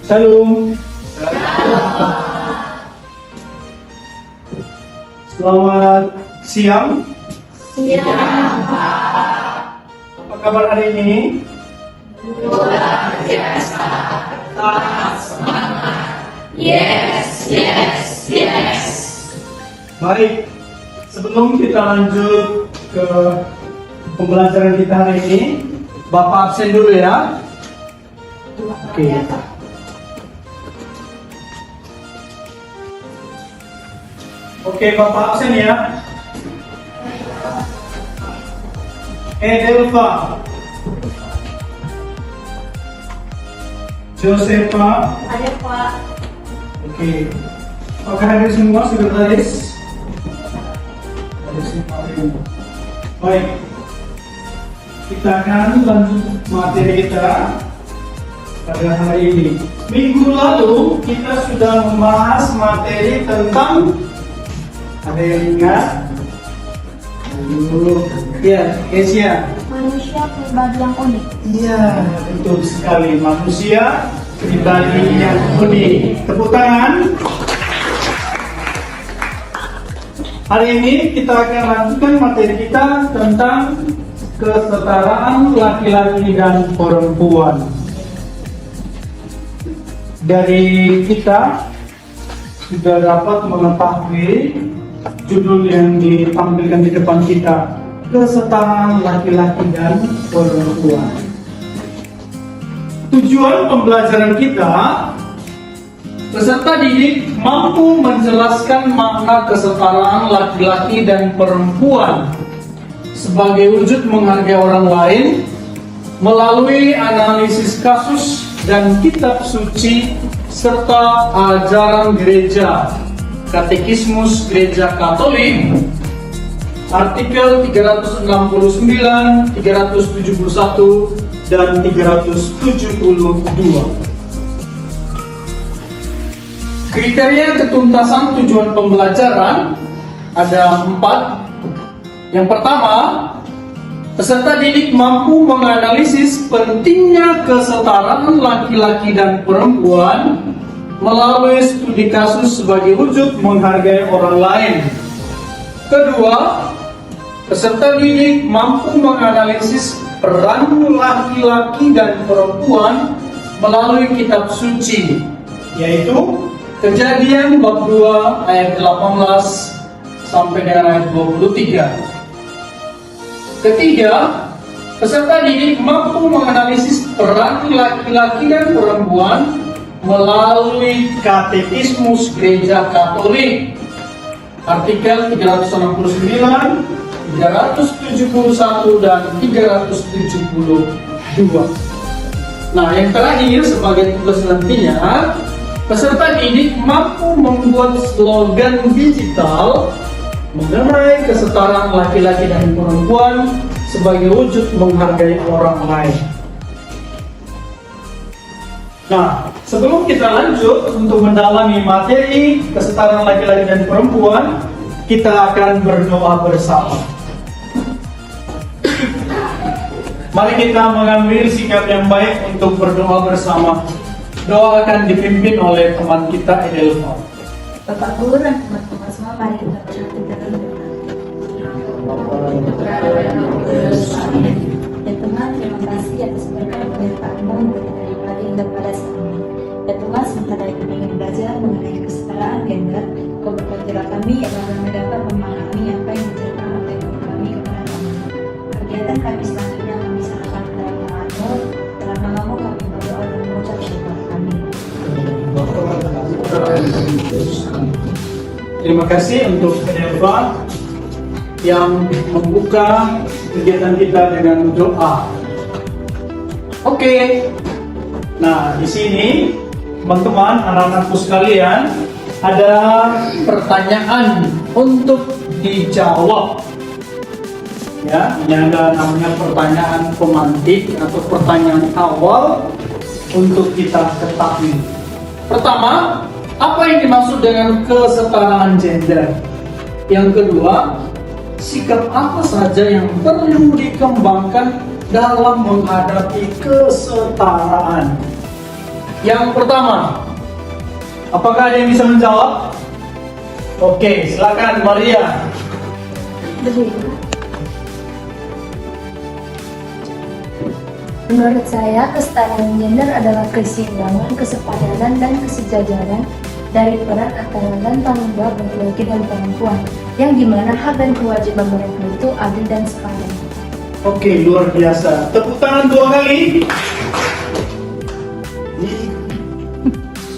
Shalom. Selamat siang. Siang, Apa kabar hari ini? luar biasa. Semangat. Yes. Baik, sebelum kita lanjut ke pembelajaran kita hari ini, Bapak absen dulu ya. Oke. Oke, Bapak absen ya. Edelva, Josefa. Ada Pak. Oke. Apakah hadir semua sekretaris? Hadir semua. Baik. Kita akan lanjut materi kita pada hari ini. Minggu lalu kita sudah membahas materi tentang, ada yang ingat? Ya, Kesia. Manusia pribadi yang unik. Iya, betul sekali. Manusia pribadi yang unik. Tepuk tangan. Hari ini kita akan lanjutkan materi kita tentang kesetaraan laki-laki dan perempuan. Dari kita sudah dapat mengetahui judul yang ditampilkan di depan kita, kesetaraan laki-laki dan perempuan. Tujuan pembelajaran kita, peserta didik mampu menjelaskan makna kesetaraan laki-laki dan perempuan sebagai wujud menghargai orang lain melalui analisis kasus dan kitab suci serta ajaran gereja, Katekismus Gereja Katolik, artikel 369, 371, dan 372. Kriteria ketuntasan tujuan pembelajaran ada 4. Yang pertama, peserta didik mampu menganalisis pentingnya kesetaraan laki-laki dan perempuan melalui studi kasus sebagai wujud menghargai orang lain. Kedua, peserta didik mampu menganalisis peran laki-laki dan perempuan melalui kitab suci, yaitu Kejadian bab 2 ayat 18 sampai dengan ayat 23. Ketiga, peserta didik mampu menganalisis peran laki-laki dan perempuan melalui Katekismus Gereja Katolik, artikel 369, 371, dan 372. Nah, yang terakhir sebagai tugas nantinya, peserta didik mampu membuat slogan digital mengenai kesetaraan laki-laki dan perempuan sebagai wujud menghargai orang lain. Nah, sebelum kita lanjut untuk mendalami materi kesetaraan laki-laki dan perempuan, kita akan berdoa bersama. Mari kita mengambil sikap yang baik untuk berdoa bersama. Doa akan dipimpin oleh teman kita, Edelva. Bapak Guru dan teman-teman semua, mari kita bersatu dalam doa. Ya Tuhan, terima kasih atas berkat penyertaan-Mu dari pagi hingga pada saat ini. Ya Tuhan, sementara kami ingin belajar mengenai kesetaraan gender, Kau berkatilah kami agar kami dapat memahami apa yang menjadi oleh Guru kami kepada kami. Kegiatan kami selanjutnya kami serahkan ke dalam tangan-Mu. Dalam nama-Mu kami berdoa dan mengucap syukur. Amin. Terima kasih untuk Edelva yang membuka kegiatan kita dengan doa. Oke. Nah, di sini teman-teman, anak-anakku sekalian, ada pertanyaan untuk dijawab. Ya, ini ada namanya pertanyaan pemantik atau pertanyaan awal untuk kita ketahui. Pertama, apa yang dimaksud dengan kesetaraan gender? Yang kedua, sikap apa saja yang perlu dikembangkan dalam menghadapi kesetaraan? Yang pertama, apakah ada yang bisa menjawab? Oke, silakan Maria. Menurut saya, kesetaraan gender adalah keseimbangan, kesepadanan, dan kesejajaran dari peran antara dan tanggung jawab laki-laki dan perempuan, yang dimana hak dan kewajiban mereka itu adil dan sepadan. Oke, luar biasa. Tepuk tangan 2 kali.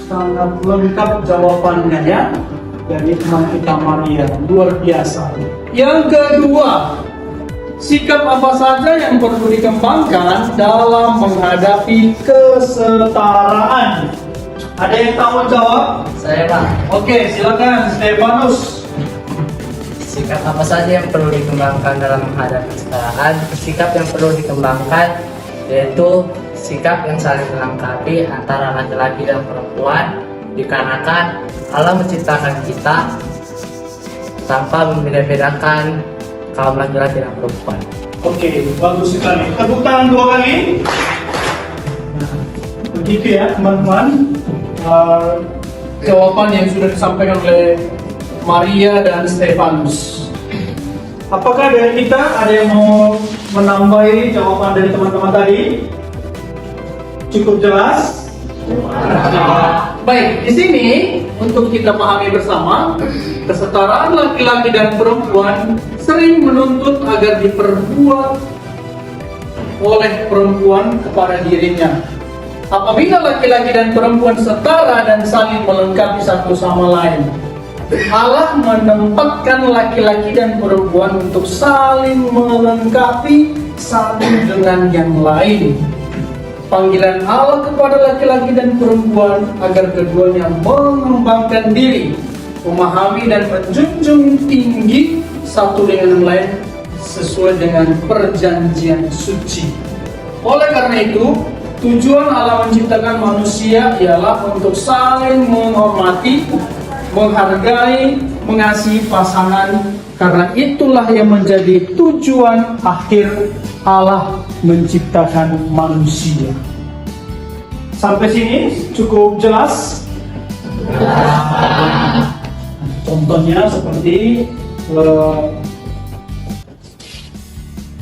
Sangat lengkap jawabannya ya dari teman kita Maria, luar biasa. Yang kedua, sikap apa saja yang perlu dikembangkan dalam menghadapi kesetaraan? Ada yang tahu jawab? Saya Pak, Oke, silakan Stefanus. sikap apa saja yang perlu dikembangkan dalam menghadapi kesetaraan? Sikap yang perlu dikembangkan yaitu sikap yang saling melengkapi antara laki-laki dan perempuan, dikarenakan Allah menciptakan kita tanpa membeda-bedakan kaum laki-laki dan perempuan. Oke, bagus sekali. Tepuk tangan 2 kali. Nah, begitu ya teman-teman. Jawaban yang sudah disampaikan oleh Maria dan Stefanus. Apakah dari kita ada yang mau menambahi jawaban dari teman-teman tadi? Cukup jelas? Baik, di sini untuk kita pahami bersama, kesetaraan laki-laki dan perempuan sering menuntut agar diperbuat oleh perempuan kepada dirinya. Apabila laki-laki dan perempuan setara dan saling melengkapi satu sama lain, Allah menempatkan laki-laki dan perempuan untuk saling melengkapi satu dengan yang lain. Panggilan Allah kepada laki-laki dan perempuan agar keduanya mengembangkan diri, memahami dan menjunjung tinggi satu dengan yang lain sesuai dengan perjanjian suci. Oleh karena itu, tujuan Allah menciptakan manusia ialah untuk saling menghormati, menghargai, mengasihi pasangan. Karena itulah yang menjadi tujuan akhir Allah menciptakan manusia. Sampai sini cukup jelas? Contohnya seperti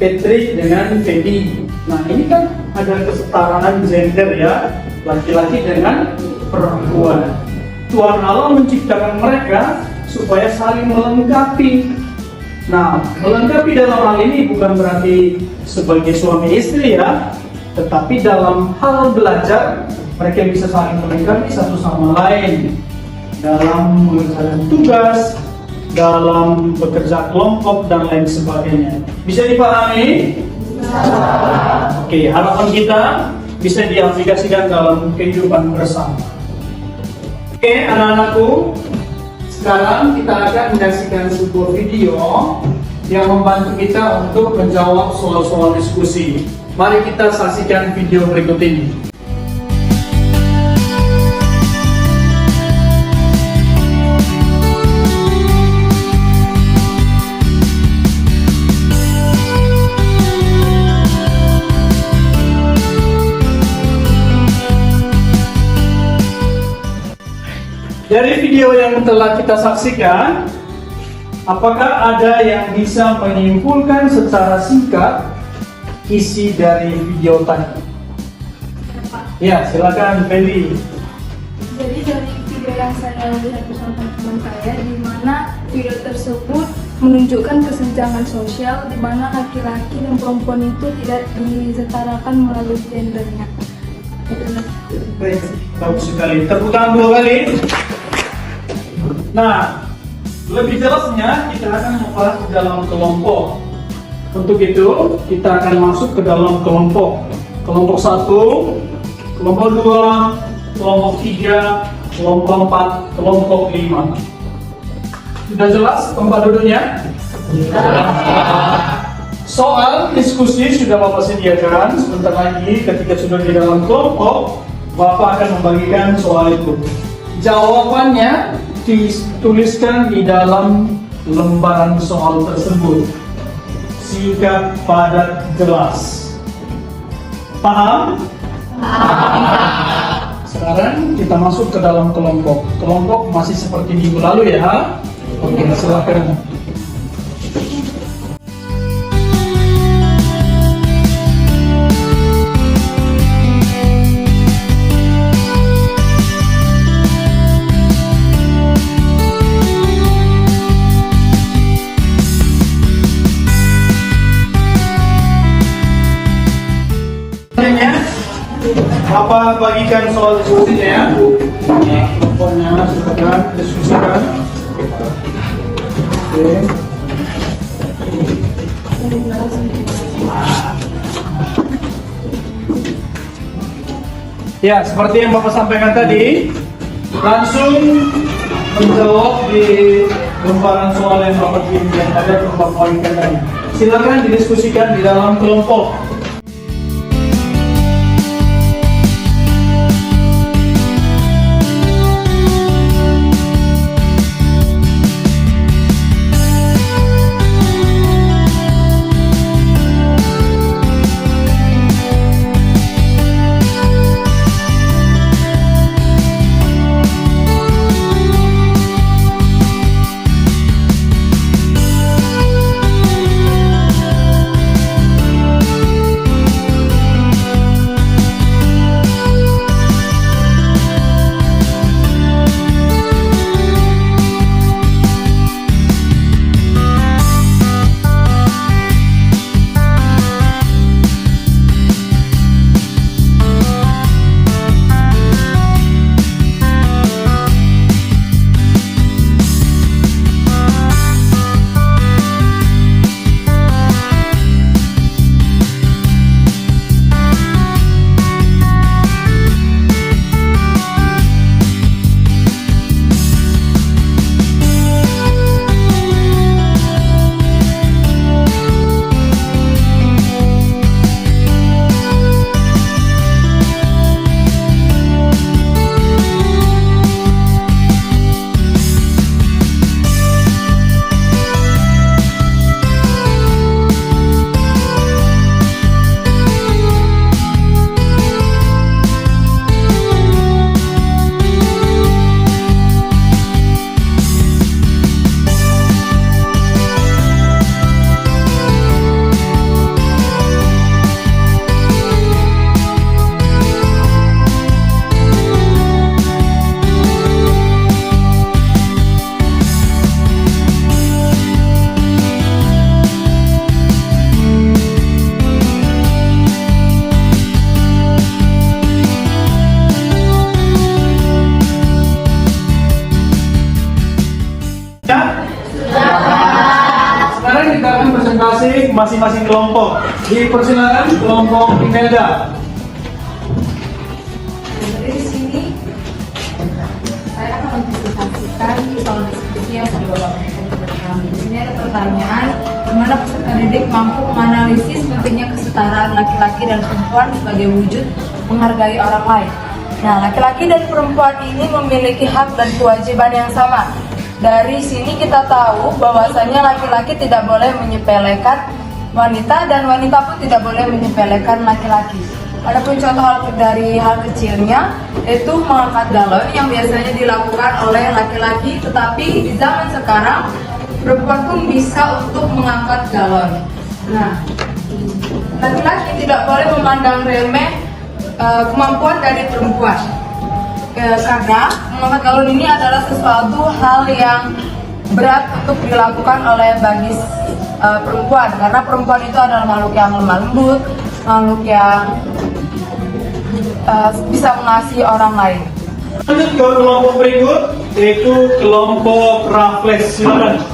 Patrick dengan Feby. Nah, ini kan ada kesetaraan gender ya, laki-laki dengan perempuan. Tuhan Allah menciptakan mereka supaya saling melengkapi. Nah, melengkapi dalam hal ini bukan berarti sebagai suami istri ya, tetapi dalam hal belajar mereka bisa saling melengkapi satu sama lain dalam mengerjakan tugas, dalam bekerja kelompok dan lain sebagainya. Bisa dipahami? Oke, harapan kita bisa diaplikasikan dalam kehidupan bersama. Oke, anak-anakku, sekarang kita akan menyaksikan sebuah video yang membantu kita untuk menjawab soal-soal diskusi. Mari kita saksikan video berikut ini. Dari video yang telah kita saksikan, apakah ada yang bisa menyimpulkan secara singkat isi dari video tadi? Ya, silakan Feli. Jadi dari video yang saya lihat bersama teman saya, di mana video tersebut menunjukkan kesenjangan sosial, di mana laki-laki dan perempuan itu tidak disetarakan melalui gendernya. Baik, bagus sekali. Tepuk tangan 2 kali. Nah, lebih jelasnya kita akan membahas di dalam kelompok. Untuk itu, kita akan masuk ke dalam kelompok. Kelompok 1, kelompok 2, kelompok 3, kelompok 4, kelompok 5. Sudah jelas tempat duduknya? Soal diskusi sudah Bapak sediakan. Sebentar lagi ketika sudah di dalam kelompok, Bapak akan membagikan soal itu. Jawabannya dituliskan di dalam lembaran soal tersebut. Singkat, padat, jelas. Paham? Sekarang sekarang kita masuk ke dalam kelompok. Kelompok masih seperti minggu lalu ya. Oke, silakan. Apa bagikan soal diskusinya ya? Pokoknya silakan diskusikan. Oke. Ya, seperti yang Bapak sampaikan tadi, langsung menjawab di lembaran soal yang Bapak kirim yang ada Bapak bagikan tadi. Silakan didiskusikan di dalam kelompok. Sekarang kita akan presentasi masing-masing kelompok. Dipersilakan kelompok Imelda. Dari sini saya akan mempresentasikan soal diskusi yang sudah Bapak berikan kepada kami. Di sini ada pertanyaan, bagaimana peserta didik mampu menganalisis pentingnya kesetaraan laki-laki dan perempuan sebagai wujud menghargai orang lain. Nah, laki-laki dan perempuan ini memiliki hak dan kewajiban yang sama. Dari sini kita tahu bahwasanya laki-laki tidak boleh menyepelekan wanita dan wanita pun tidak boleh menyepelekan laki-laki. Adapun contoh dari hal kecilnya yaitu mengangkat galon yang biasanya dilakukan oleh laki-laki, tetapi di zaman sekarang perempuan pun bisa untuk mengangkat galon. Nah, laki-laki tidak boleh memandang remeh kemampuan dari perempuan. Karena mengangkat galon ini adalah sesuatu hal yang berat untuk dilakukan oleh bagi perempuan, karena perempuan itu adalah makhluk yang lemah lembut, makhluk yang bisa mengasihi orang lain. Lanjut ke kelompok berikut, yaitu kelompok Raffles. Silakan.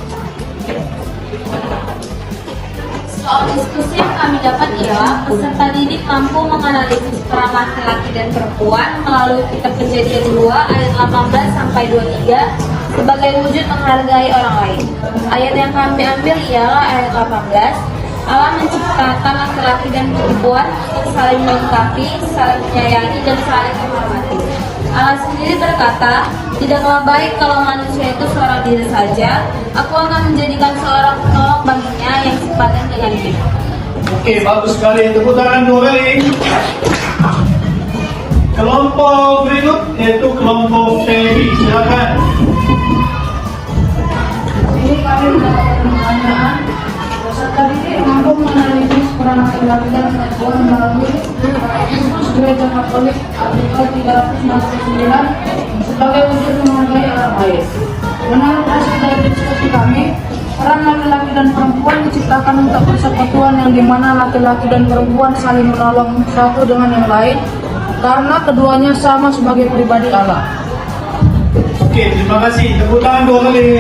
Soal diskusi yang kami dapat ialah peserta didik mampu menganalisis peran laki-laki dan perempuan melalui kitab Kejadian 2 ayat 18 sampai 23 sebagai wujud menghargai orang lain. Ayat yang kami ambil ialah ayat 18. Allah menciptakan laki-laki dan perempuan untuk saling melengkapi, saling menyayangi, dan saling menghormati. Allah sendiri berkata, tidaklah baik kalau manusia itu seorang diri saja. Aku akan menjadikan seorang penolong baginya yang sepadan dengan dia. Oke, bagus sekali. Tepuk tangan dua kali. Kelompok berikut yaitu kelompok Teddy, silakan. Ini kami mendapatkan pertanyaan. Peserta didik mampu menganalisis peran laki-laki dan perempuan melalui Kursus Gereja Katolik artikel 369 sebagai wujud menghargai orang lain. Menurut hasil dari diskusi kami, peran laki-laki dan perempuan diciptakan untuk persekutuan yang dimana laki-laki dan perempuan saling menolong satu dengan yang lain karena keduanya sama sebagai pribadi Allah. Oke, terima kasih. Tepuk tangan 2 kali.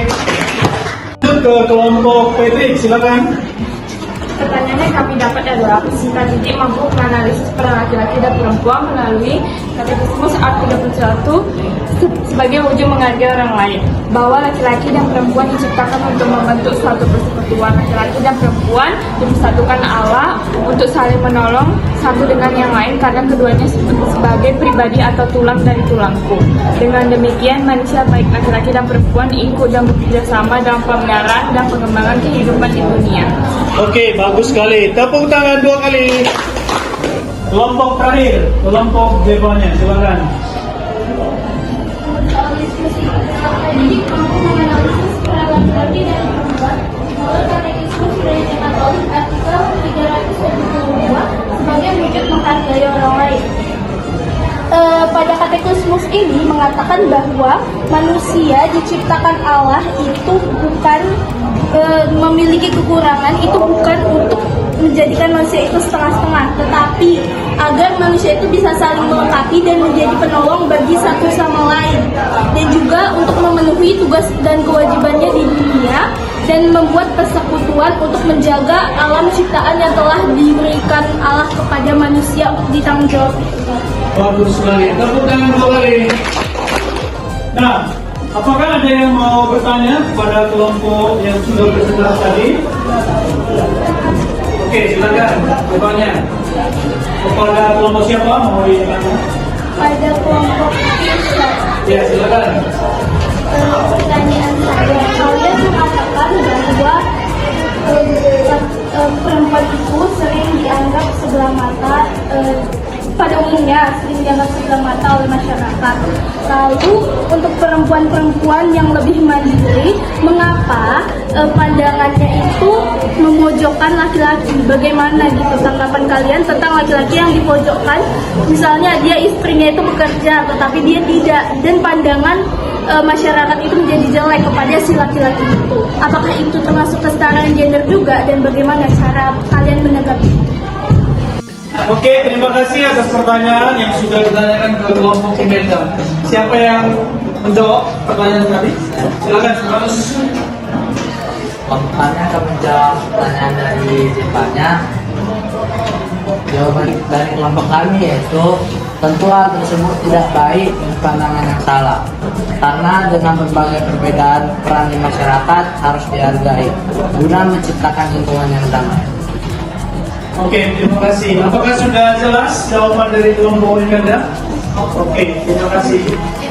Lanjut ke kelompok Patrick, silakan. Pertanyaannya kami dapat adalah peserta didik mampu menganalisis peran laki-laki dan perempuan melalui Katekismus Art 31 sebagai wujud menghargai orang lain, bahwa laki-laki dan perempuan diciptakan untuk membentuk suatu persekutuan. Laki-laki dan perempuan dipersatukan Allah untuk saling menolong satu dengan yang lain karena keduanya sebagai pribadi atau tulang dari tulangku. Dengan demikian manusia baik laki-laki dan perempuan ikut dan bekerja sama dalam pemeliharaan dan pengembangan kehidupan di dunia. Oke, bagus sekali. Tepuk tangan 2 kali. Kelompok terakhir, kelompok Jepangnya, silakan. Soal diskusi, didik mampu menganalisis peran laki-laki dan perempuan menurut Katekismus Gereja Katolik artikel 372 sebagai wujud menghargai orang lain. Pada katekismus ini mengatakan bahwa manusia diciptakan Allah itu bukan memiliki kekurangan, itu bukan untuk menjadikan manusia itu setengah-setengah, tetapi agar manusia itu bisa saling melengkapi dan menjadi penolong bagi satu sama lain, dan juga untuk memenuhi tugas dan kewajibannya di dunia dan membuat persekutuan untuk menjaga alam ciptaan yang telah diberikan Allah kepada manusia untuk ditanggung jawab. Bagus sekali. Tepuk tangan 2 kali. Nah, apakah ada yang mau bertanya kepada kelompok yang sudah bersebelah tadi? Oke, silakan bertanya. Kepada kelompok siapa mau ditanya? Pada kelompok Ustaz, Ya, silakan. pertanyaan saya, kalian mengatakan bahwa perempuan itu sering dianggap sebelah mata, pada umumnya sering dianggap sebelah mata oleh masyarakat. Lalu untuk perempuan-perempuan yang lebih mandiri, mengapa pandangannya itu memojokkan laki-laki? Bagaimana gitu tanggapan kalian tentang laki-laki yang dipojokkan? Misalnya dia istrinya itu bekerja, tetapi dia tidak, dan pandangan masyarakat itu menjadi jelek kepada si laki-laki itu. Apakah itu termasuk kesetaraan gender juga, dan bagaimana cara kalian menanggapi? Oke, terima kasih atas pertanyaan yang sudah ditanyakan ke kelompok Pembeda. Siapa yang menjawab pertanyaan tadi? Silakan, Mas. Pertanyaan akan menjawab pertanyaan dari Jepangnya. Jawaban dari kelompok kami yaitu tentu hal tersebut tidak baik dan pandangan yang salah, karena dengan berbagai perbedaan peran di masyarakat harus dihargai guna menciptakan lingkungan yang damai. Oke, terima kasih. Apakah sudah jelas jawaban dari kelompok Pembeda? Oke, terima kasih.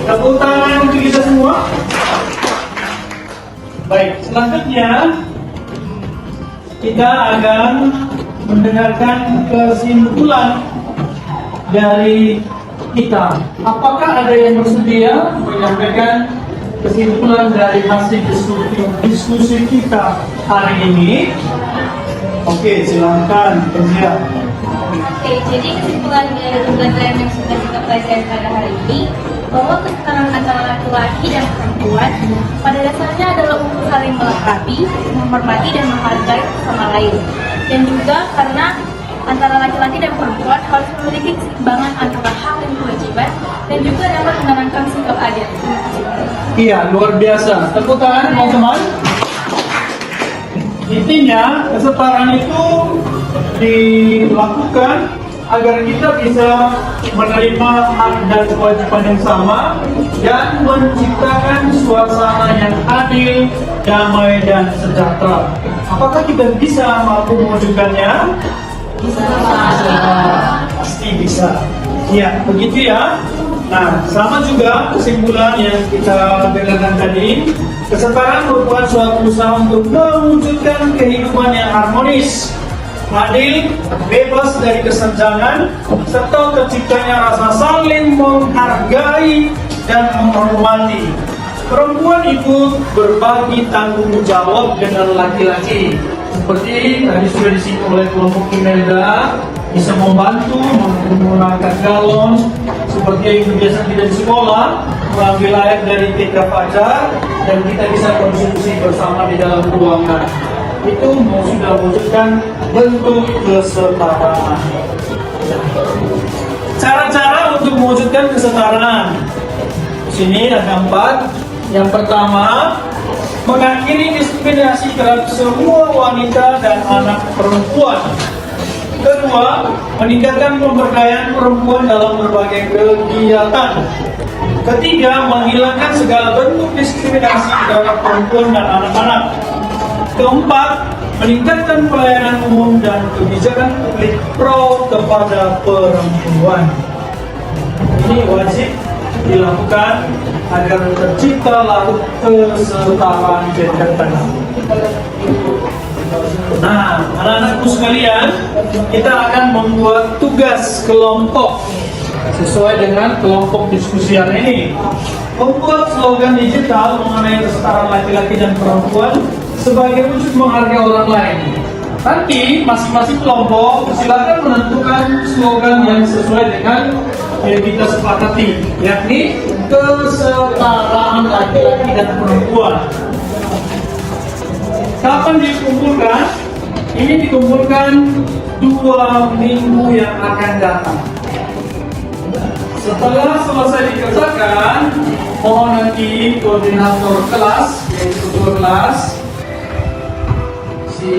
Tepuk tangan untuk kita semua. Baik, selanjutnya kita akan mendengarkan kesimpulan dari kita. Apakah ada yang bersedia menyampaikan kesimpulan dari hasil diskusi kita hari ini? Oke, silakan, Kezia. Oke, jadi kesimpulan dari pembelajaran yang sudah kita pelajari pada hari ini, bahwa kesetaraan antara laki-laki dan perempuan pada dasarnya adalah untuk saling melengkapi, menghormati dan menghargai sama lain. Dan juga karena antara laki-laki dan perempuan harus memiliki keseimbangan antara hak dan kewajiban, dan juga dapat menanamkan sikap adil. Iya, luar biasa. Tepuk tangan, teman-teman. Intinya, kesetaraan itu dilakukan agar kita bisa menerima hak dan kewajiban yang sama dan menciptakan suasana yang adil, damai, dan sejahtera. Apakah kita bisa mampu mewujudkannya? Bisa. Pasti bisa. Ya, begitu ya. Nah, sama juga kesimpulan yang kita dengarkan tadi, kesetaraan merupakan suatu usaha untuk mewujudkan kehidupan yang harmonis adil, bebas dari kesenjangan, serta terciptanya rasa saling menghargai dan menghormati. Perempuan ikut berbagi tanggung jawab dengan laki-laki. Seperti tadi sudah disinggung oleh kelompok Imelda, bisa membantu menggunakan galon seperti yang biasa kita di sekolah, mengambil air dari TK Fajar dan kita bisa konsumsi bersama di dalam ruangan. Itu sudah mewujudkan bentuk kesetaraan. Cara-cara untuk mewujudkan kesetaraan. Di sini ada 4. Yang pertama, mengakhiri diskriminasi terhadap semua wanita dan anak perempuan. Kedua, meningkatkan pemberdayaan perempuan dalam berbagai kegiatan. Ketiga, menghilangkan segala bentuk diskriminasi terhadap perempuan dan anak-anak. Keempat, meningkatkan pelayanan umum dan kebijakan publik pro kepada perempuan. Ini wajib dilakukan agar terciptalah kesetaraan gender tadi. Nah, anak-anakku sekalian, kita akan membuat tugas kelompok sesuai dengan kelompok diskusi hari ini. Membuat slogan digital mengenai kesetaraan laki-laki dan perempuan sebagai wujud menghargai orang lain. Nanti masing-masing kelompok silakan menentukan slogan yang sesuai dengan yang kita sepakati, yakni kesetaraan laki-laki dan perempuan. Kapan dikumpulkan? Ini dikumpulkan 2 minggu yang akan datang. Setelah selesai dikerjakan, mohon nanti koordinator kelas, yaitu ketua kelas, si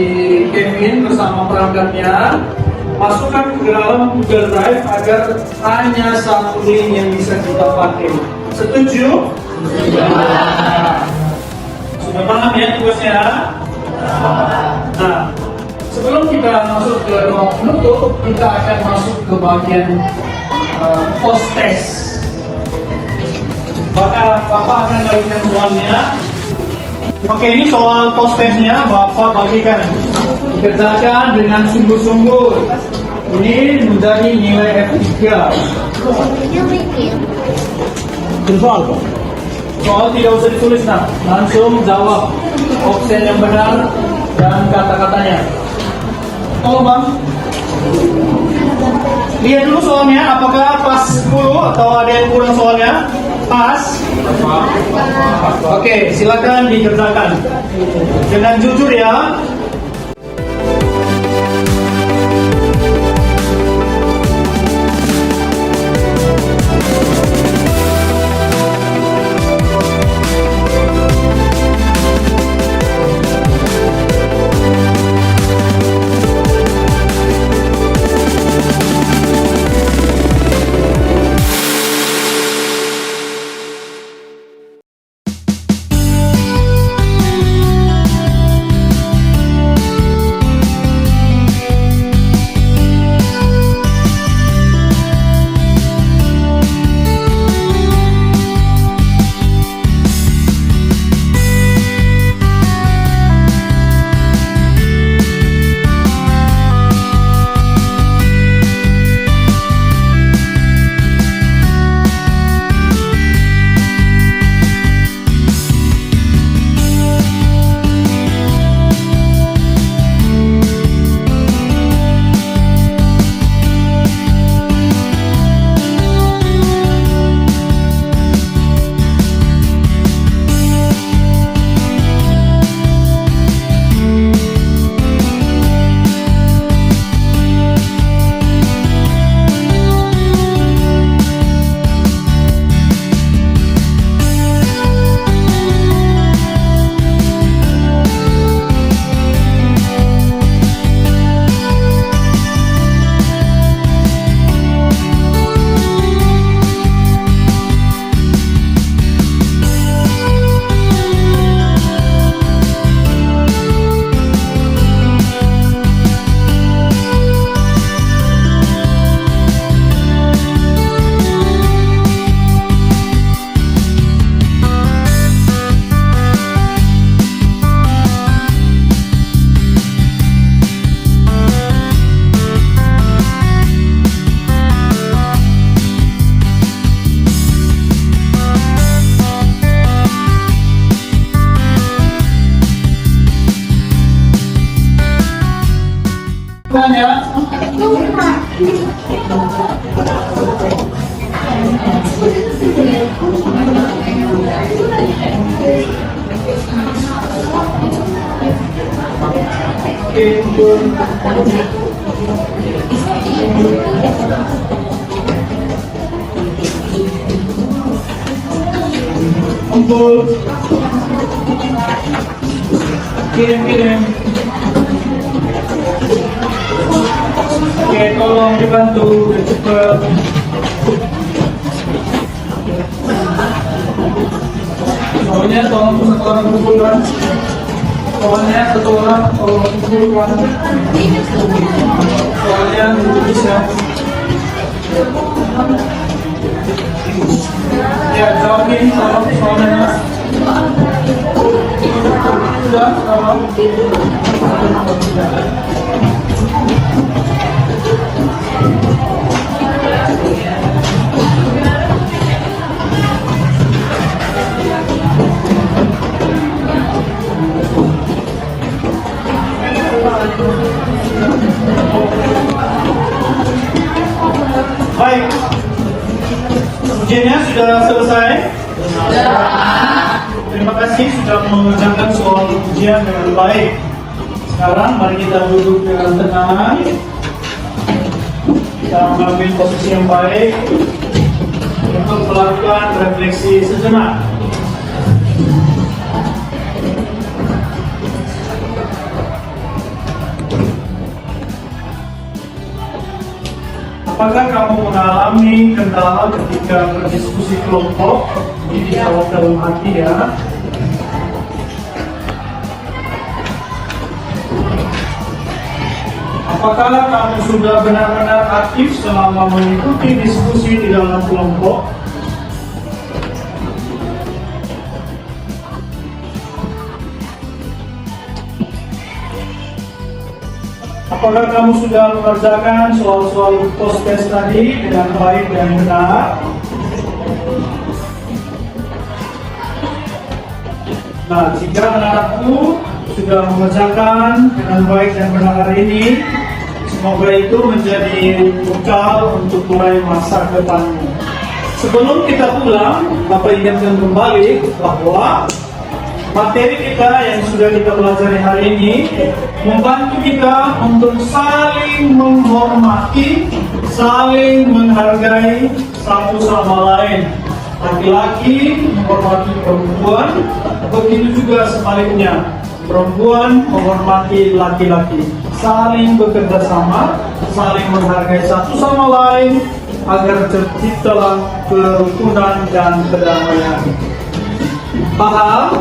Kevin bersama perangkatnya, masukkan ke dalam Google Drive agar hanya satu link yang bisa kita pakai. Setuju? Sudah paham ya tugasnya? Nah, sebelum kita masuk ke ruang penutup, kita akan masuk ke bagian post test. Maka Bapak akan berikan soalnya. Oke, ini soal post testnya Bapak bagikan. Kerjakan dengan sungguh-sungguh. Ini menjadi nilai F3. Soal tidak usah ditulis, nah, langsung jawab opsi yang benar dan kata-katanya. Tolong Bang, lihat dulu soalnya, apakah pas 10 atau ada yang kurang soalnya? Pas? Oke, silakan dikerjakan dengan jujur ya. Tanya. Kumpul. Kirim. Oke, tolong dibantu cepat. Pokoknya tolong satu orang kumpulkan. Pokoknya satu orang tolong kumpulkan. Soalnya bisa. Ya, jawabin tolong soalnya. Sudah, tolong. Baik, ujiannya sudah selesai. Terima kasih sudah mengerjakan soal ujian dengan baik. Sekarang mari kita duduk dengan tenang. Kita mengambil posisi yang baik untuk melakukan refleksi sejenak. Apakah kamu mengalami kendala ketika berdiskusi kelompok? Ini jawab dalam hati ya. Apakah kamu sudah benar-benar aktif selama mengikuti diskusi di dalam kelompok? Apakah kamu sudah mengerjakan soal-soal post-test tadi dengan baik dan benar? Nah, jika anakku sudah mengerjakan dengan baik dan benar hari ini, semoga itu menjadi bekal untuk mulai masa depanmu. Sebelum kita pulang, Bapak ingatkan kembali bahwa materi kita yang sudah kita pelajari hari ini membantu kita untuk saling menghormati, saling menghargai satu sama lain. Laki-laki menghormati perempuan, begitu juga sebaliknya. Perempuan menghormati laki-laki, saling bekerja sama, saling menghargai satu sama lain agar terciptalah kerukunan dan kedamaian. Paham?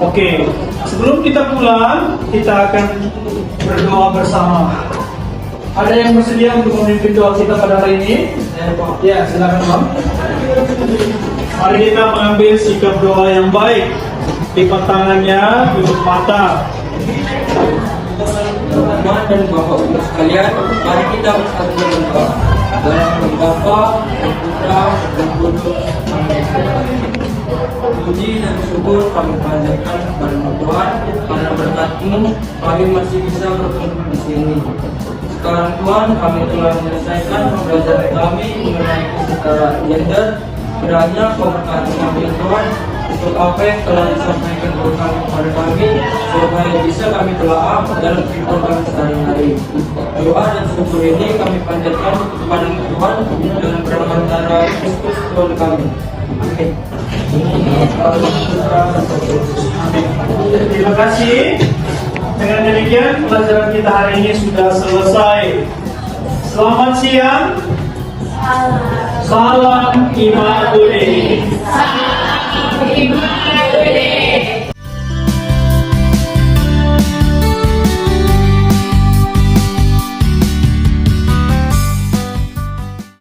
Oke, sebelum kita pulang, kita akan berdoa bersama. Ada yang bersedia untuk memimpin doa kita pada hari ini? Ya, silakan Bang. Mari kita mengambil sikap doa yang baik. Lipat tangannya, tutup mata. Teman-teman dan bapak-ibu sekalian, mari kita bersatu berdoa. Dalam nama Bapa dan Putra dan Kudus. Amin. Puji dan syukur kami panjatkan kepada Tuhan karena berkat-Mu kami masih bisa berkumpul di sini. Sekarang Tuhan, kami telah menyelesaikan pembelajaran kami mengenai kesetaraan gender. Kiranya Kau berkati kami Tuhan untuk apa yang telah disampaikan Tuhan kepada kami, supaya bisa kami telaah dalam kehidupan kami sehari-hari. Doa dan syukur ini kami panjatkan kepada Tuhan dengan perantara Kristus Tuhan kami. Amin. Terima kasih. Dengan demikian pelajaran kita hari ini sudah selesai. Selamat siang. Salam Immaculate.